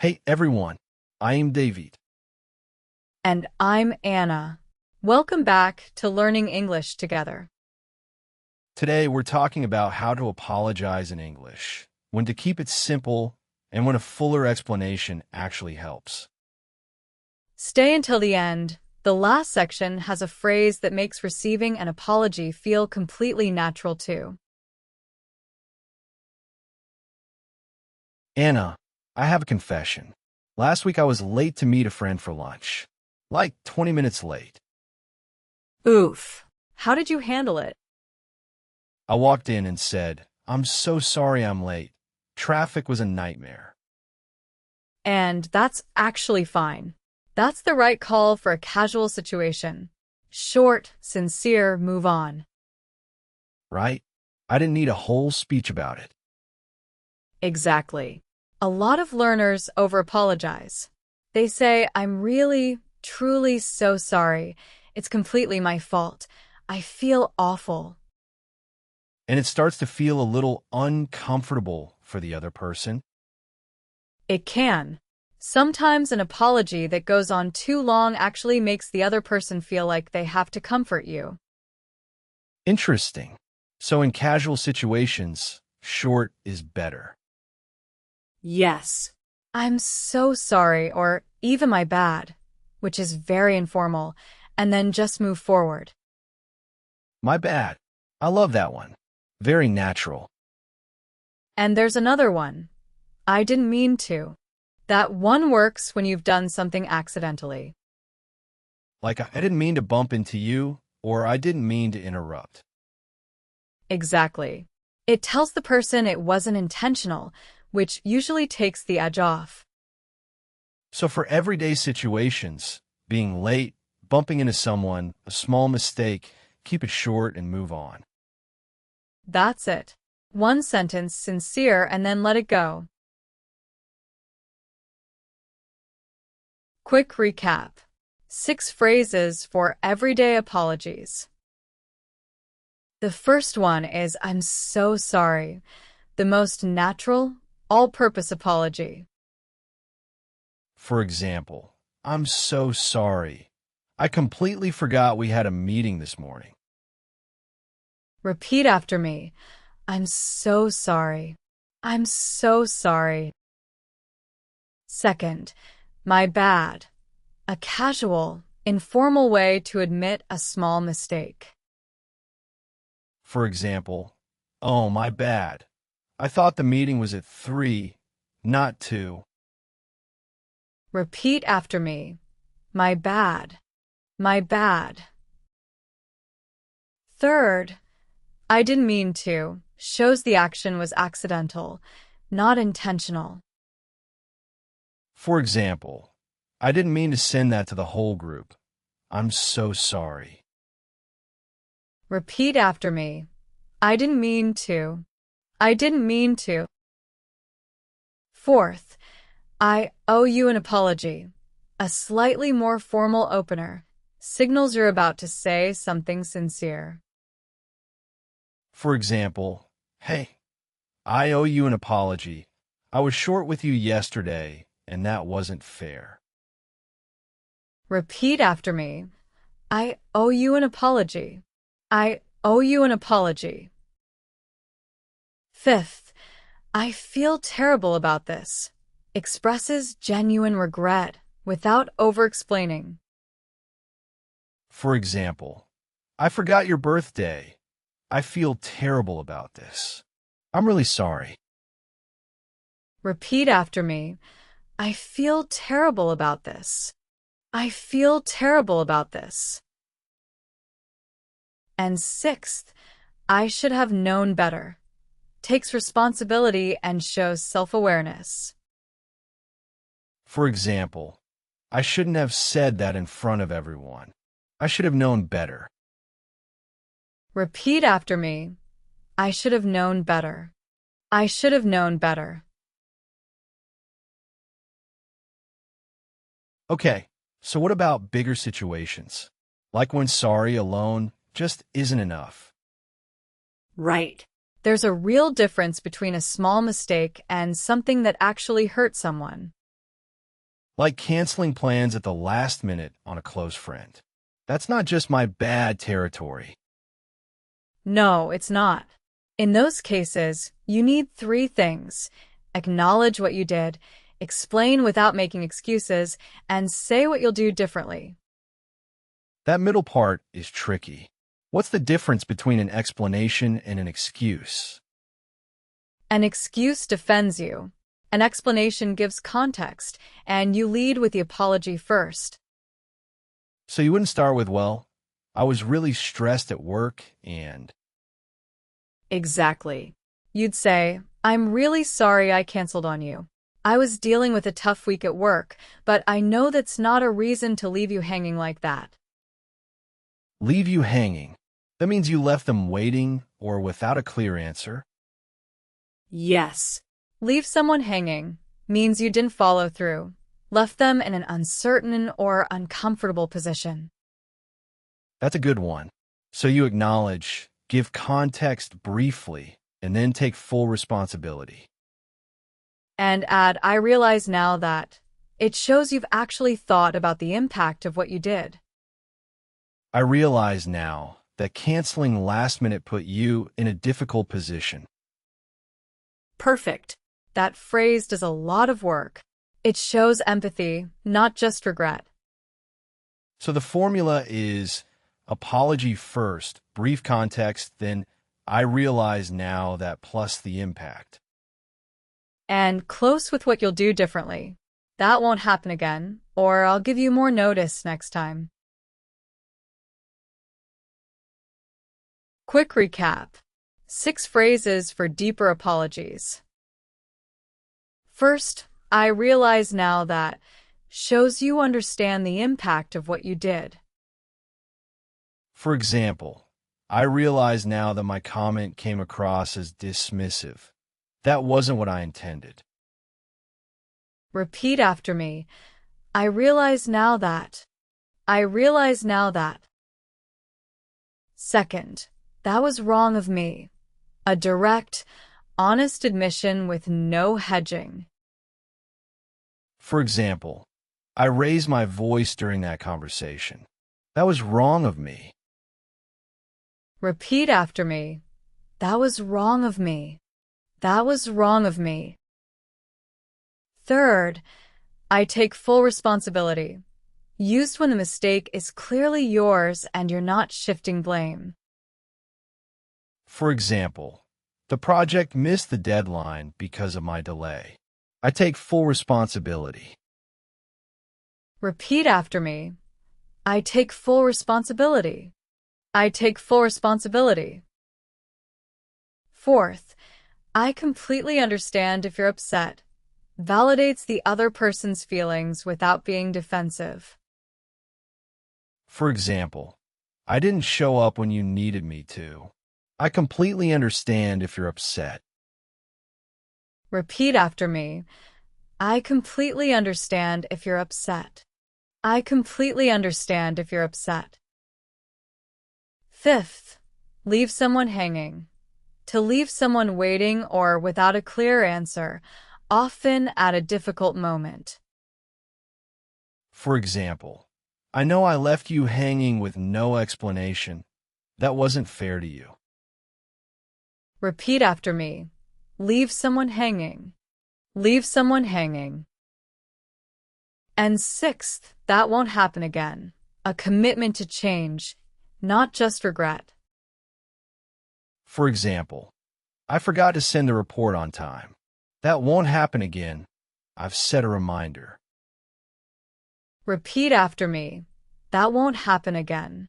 Hey everyone, I am David. And I'm Anna. Welcome back to Learning English Together. Today we're talking about how to apologize in English, when to keep it simple, and when a fuller explanation actually helps. Stay until the end. The last section has a phrase that makes receiving an apology feel completely natural too. Anna, I have a confession. Last week I was late to meet a friend for lunch. Like 20 minutes late. Oof. How did you handle it? I walked in and said, "I'm so sorry I'm late. Traffic was a nightmare." And that's actually fine. That's the right call for a casual situation. Short, sincere, move on. Right? I didn't need a whole speech about it. Exactly. A lot of learners over-apologize. They say, I'm really, truly so sorry. It's completely my fault. I feel awful. And it starts to feel a little uncomfortable for the other person. It can. Sometimes an apology that goes on too long actually makes the other person feel like they have to comfort you. Interesting. So in casual situations, short is better. Yes. I'm so sorry, or even my bad, which is very informal, and then just move forward. My bad. I love that one. Very natural. And there's another one. I didn't mean to. That one works when you've done something accidentally. Like I didn't mean to bump into you, or I didn't mean to interrupt. Exactly. It tells the person it wasn't intentional, which usually takes the edge off. So for everyday situations, being late, bumping into someone, a small mistake, keep it short and move on. That's it. One sentence, sincere, and then let it go. Quick recap. 6 phrases for everyday apologies. The first one is, I'm so sorry. The most natural, all-purpose apology. For example, "I'm so sorry. I completely forgot we had a meeting this morning." Repeat after me. I'm so sorry. I'm so sorry. Second, my bad. A casual, informal way to admit a small mistake. For example, "Oh, my bad. I thought the meeting was at 3, not 2. Repeat after me. My bad. My bad. Third, I didn't mean to. Shows the action was accidental, not intentional. For example, "I didn't mean to send that to the whole group. I'm so sorry." Repeat after me. I didn't mean to. I didn't mean to. Fourth, I owe you an apology. A slightly more formal opener. Signals you're about to say something sincere. For example, "Hey, I owe you an apology. I was short with you yesterday, and that wasn't fair." Repeat after me. I owe you an apology. I owe you an apology. Fifth, I feel terrible about this. Expresses genuine regret without over-explaining. For example, "I forgot your birthday. I feel terrible about this. I'm really sorry." Repeat after me. I feel terrible about this. I feel terrible about this. And sixth, I should have known better. Takes responsibility and shows self-awareness. For example, "I shouldn't have said that in front of everyone. I should have known better." Repeat after me. I should have known better. I should have known better. Okay, so what about bigger situations? Like when sorry alone just isn't enough. Right. There's a real difference between a small mistake and something that actually hurt someone. Like canceling plans at the last minute on a close friend. That's not just my bad territory. No, it's not. In those cases, you need three things: acknowledge what you did, explain without making excuses, and say what you'll do differently. That middle part is tricky. What's the difference between an explanation and an excuse? An excuse defends you. An explanation gives context, and you lead with the apology first. So you wouldn't start with, well, I was really stressed at work and... Exactly. You'd say, I'm really sorry I canceled on you. I was dealing with a tough week at work, but I know that's not a reason to leave you hanging like that. Leave you hanging. That means you left them waiting or without a clear answer. Yes. Leave someone hanging means you didn't follow through, left them in an uncertain or uncomfortable position. That's a good one. So you acknowledge, give context briefly, and then take full responsibility. And add, I realize now that. It shows you've actually thought about the impact of what you did. I realize now that canceling last minute put you in a difficult position. Perfect. That phrase does a lot of work. It shows empathy, not just regret. So the formula is apology first, brief context, then I realize now that plus the impact. And close with what you'll do differently. That won't happen again, or I'll give you more notice next time. Quick recap. 6 phrases for deeper apologies. First, I realize now that shows you understand the impact of what you did. For example, I realize now that my comment came across as dismissive. That wasn't what I intended. Repeat after me. I realize now that. I realize now that. Second, that was wrong of me. A direct, honest admission with no hedging. For example, I raised my voice during that conversation. That was wrong of me. Repeat after me. That was wrong of me. That was wrong of me. Third, I take full responsibility. Used when the mistake is clearly yours and you're not shifting blame. For example, the project missed the deadline because of my delay. I take full responsibility. Repeat after me. I take full responsibility. I take full responsibility. Fourth, I completely understand if you're upset. Validates the other person's feelings without being defensive. For example, I didn't show up when you needed me to. I completely understand if you're upset. Repeat after me. I completely understand if you're upset. I completely understand if you're upset. Fifth, leave someone hanging. To leave someone waiting or without a clear answer, often at a difficult moment. For example, I know I left you hanging with no explanation. That wasn't fair to you. Repeat after me. Leave someone hanging. Leave someone hanging. And sixth, that won't happen again. A commitment to change, not just regret. For example, I forgot to send the report on time. That won't happen again. I've set a reminder. Repeat after me. That won't happen again.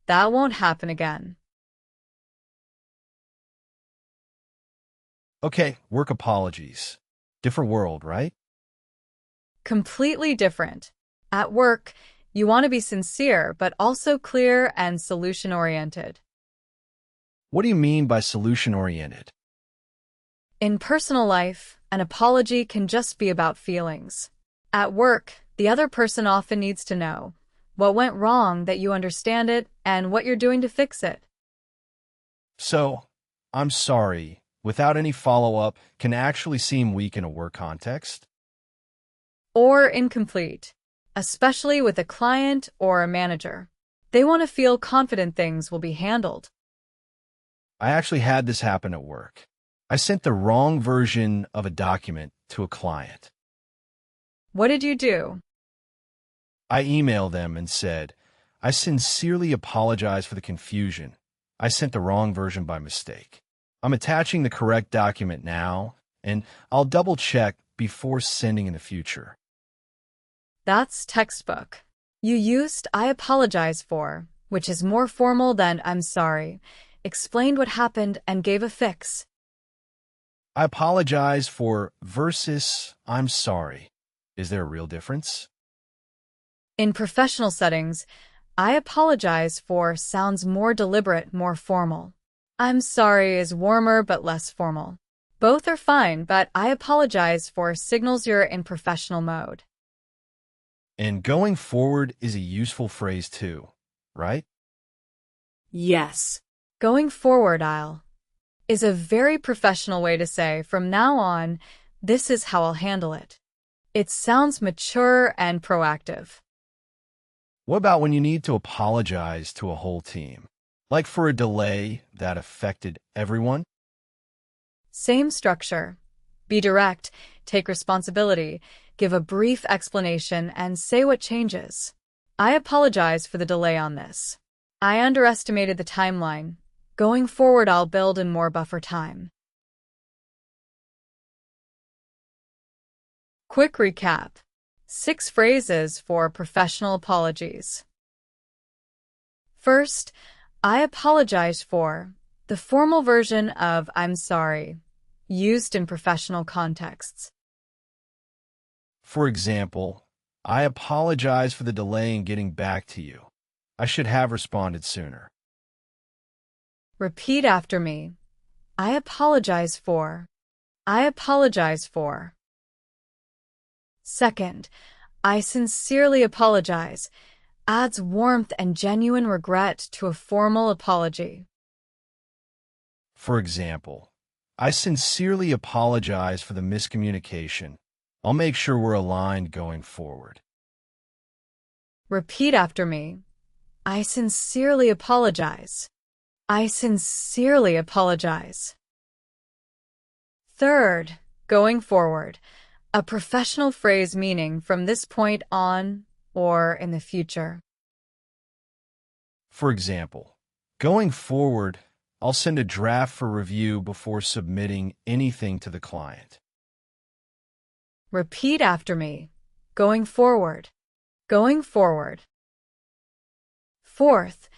That won't happen again. Okay, work apologies. Different world, right? Completely different. At work, you want to be sincere, but also clear and solution-oriented. What do you mean by solution-oriented? In personal life, an apology can just be about feelings. At work, the other person often needs to know what went wrong, that you understand it, and what you're doing to fix it. So, I'm sorry, without any follow-up, can actually seem weak in a work context. or incomplete, especially with a client or a manager. They want to feel confident things will be handled. I actually had this happen at work. I sent the wrong version of a document to a client. What did you do? I emailed them and said, I sincerely apologize for the confusion. I sent the wrong version by mistake. I'm attaching the correct document now, and I'll double check before sending in the future. That's textbook. You used I apologize for, which is more formal than I'm sorry, explained what happened and gave a fix. I apologize for versus I'm sorry. Is there a real difference? In professional settings, I apologize for sounds more deliberate, more formal. I'm sorry is warmer but less formal. Both are fine, but I apologize for signals you're in professional mode. And going forward is a useful phrase too, right? Yes. Going forward, is a very professional way to say, from now on, this is how I'll handle it. It sounds mature and proactive. What about when you need to apologize to a whole team? Like for a delay that affected everyone? Same structure. Be direct, take responsibility, give a brief explanation, and say what changes. I apologize for the delay on this. I underestimated the timeline. Going forward, I'll build in more buffer time. Quick recap. 6 phrases for professional apologies. First, I apologize for, the formal version of I'm sorry, used in professional contexts. For example, I apologize for the delay in getting back to you. I should have responded sooner. Repeat after me. I apologize for. I apologize for. Second, I sincerely apologize adds warmth and genuine regret to a formal apology. For example, I sincerely apologize for the miscommunication. I'll make sure we're aligned going forward. Repeat after me. I sincerely apologize. I sincerely apologize. Third, going forward, a professional phrase meaning from this point on or in the future. For example, going forward, I'll send a draft for review before submitting anything to the client. Repeat after me. Going forward. Going forward. Fourth,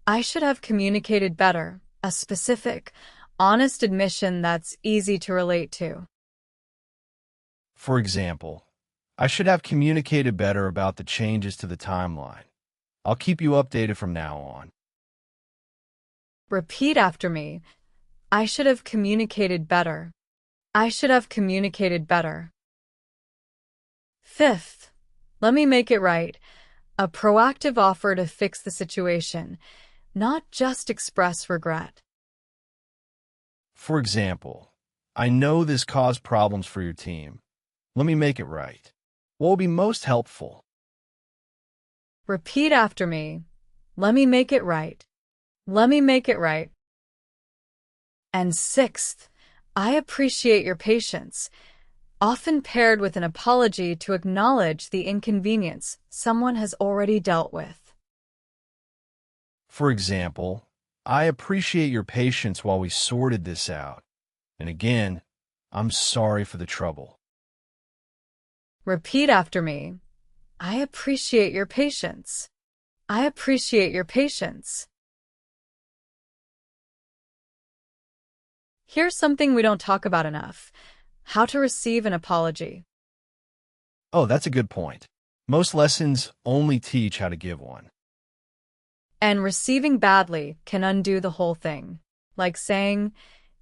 I should have communicated better, a specific, honest admission that's easy to relate to. For example, I should have communicated better about the changes to the timeline. I'll keep you updated from now on. Repeat after me. I should have communicated better. I should have communicated better. Fifth, let me make it right. A proactive offer to fix the situation, not just express regret. For example, I know this caused problems for your team. Let me make it right. What will be most helpful? Repeat after me. Let me make it right. Let me make it right. And sixth, I appreciate your patience, often paired with an apology to acknowledge the inconvenience someone has already dealt with. For example, I appreciate your patience while we sorted this out. And again, I'm sorry for the trouble. Repeat after me. I appreciate your patience. I appreciate your patience. Here's something we don't talk about enough: how to receive an apology. Oh, that's a good point. Most lessons only teach how to give one. And receiving badly can undo the whole thing. Like saying,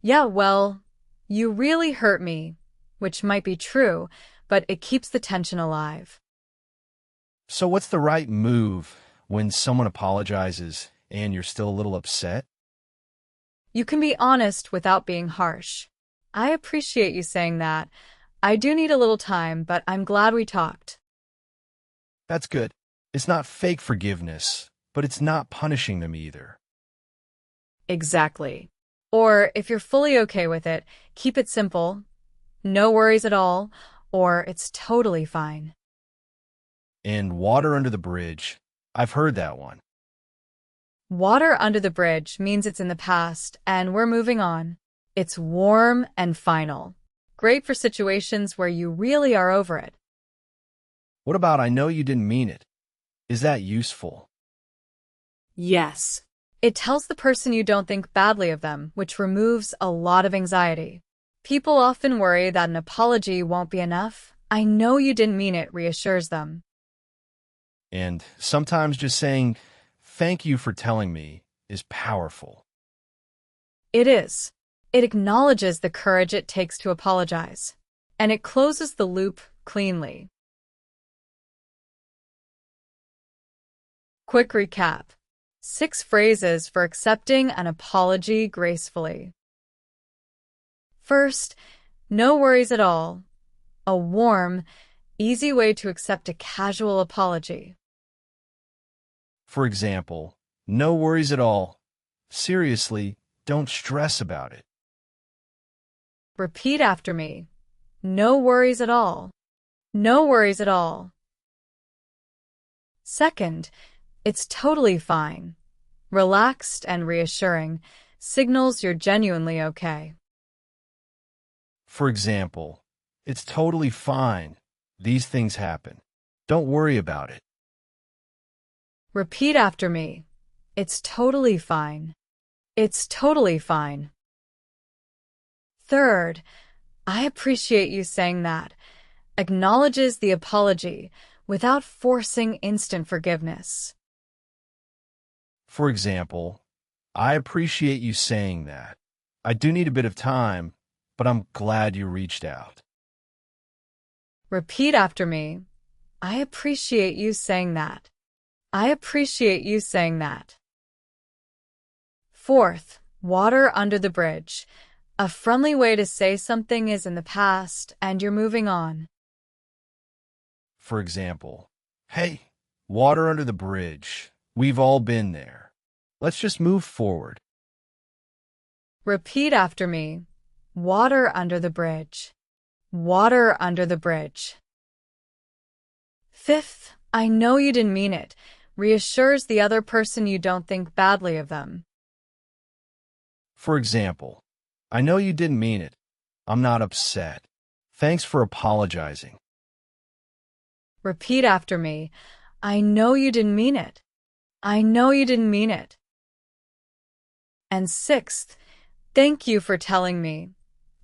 yeah, well, you really hurt me, which might be true, but it keeps the tension alive. So what's the right move when someone apologizes and you're still a little upset? You can be honest without being harsh. I appreciate you saying that. I do need a little time, but I'm glad we talked. That's good. It's not fake forgiveness, but it's not punishing them either. Exactly. Or if you're fully okay with it, keep it simple. No worries at all, or it's totally fine. And water under the bridge. I've heard that one. Water under the bridge means it's in the past and we're moving on. It's warm and final. Great for situations where you really are over it. What about I know you didn't mean it? Is that useful? Yes. It tells the person you don't think badly of them, which removes a lot of anxiety. People often worry that an apology won't be enough. I know you didn't mean it reassures them. And sometimes just saying, thank you for telling me, is powerful. It is. It acknowledges the courage it takes to apologize. And it closes the loop cleanly. Quick recap. 6 phrases for accepting an apology gracefully. First, no worries at all. A warm, easy way to accept a casual apology. For example, no worries at all. Seriously, don't stress about it. Repeat after me. No worries at all. No worries at all. Second, it's totally fine. Relaxed and reassuring, signals you're genuinely okay. For example, it's totally fine. These things happen. Don't worry about it. Repeat after me. It's totally fine. It's totally fine. Third, I appreciate you saying that. Acknowledges the apology without forcing instant forgiveness. For example, I appreciate you saying that. I do need a bit of time, but I'm glad you reached out. Repeat after me. I appreciate you saying that. I appreciate you saying that. Fourth, water under the bridge. A friendly way to say something is in the past and you're moving on. For example, hey, water under the bridge. We've all been there. Let's just move forward. Repeat after me. Water under the bridge. Water under the bridge. Fifth, I know you didn't mean it. Reassures the other person you don't think badly of them. For example, I know you didn't mean it. I'm not upset. Thanks for apologizing. Repeat after me. I know you didn't mean it. I know you didn't mean it. And sixth, thank you for telling me.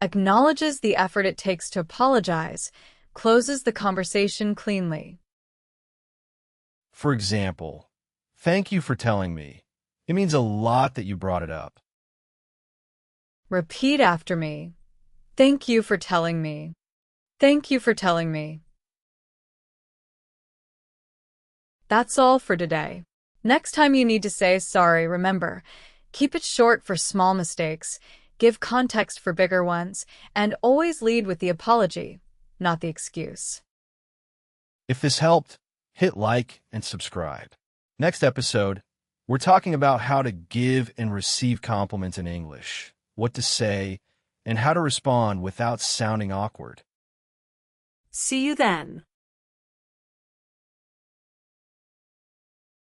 Acknowledges the effort it takes to apologize, closes the conversation cleanly. For example, thank you for telling me. It means a lot that you brought it up. Repeat after me. Thank you for telling me. Thank you for telling me. That's all for today. Next time you need to say sorry, remember, keep it short for small mistakes, give context for bigger ones, and always lead with the apology, not the excuse. If this helped, hit like and subscribe. Next episode, we're talking about how to give and receive compliments in English, what to say, and how to respond without sounding awkward. See you then.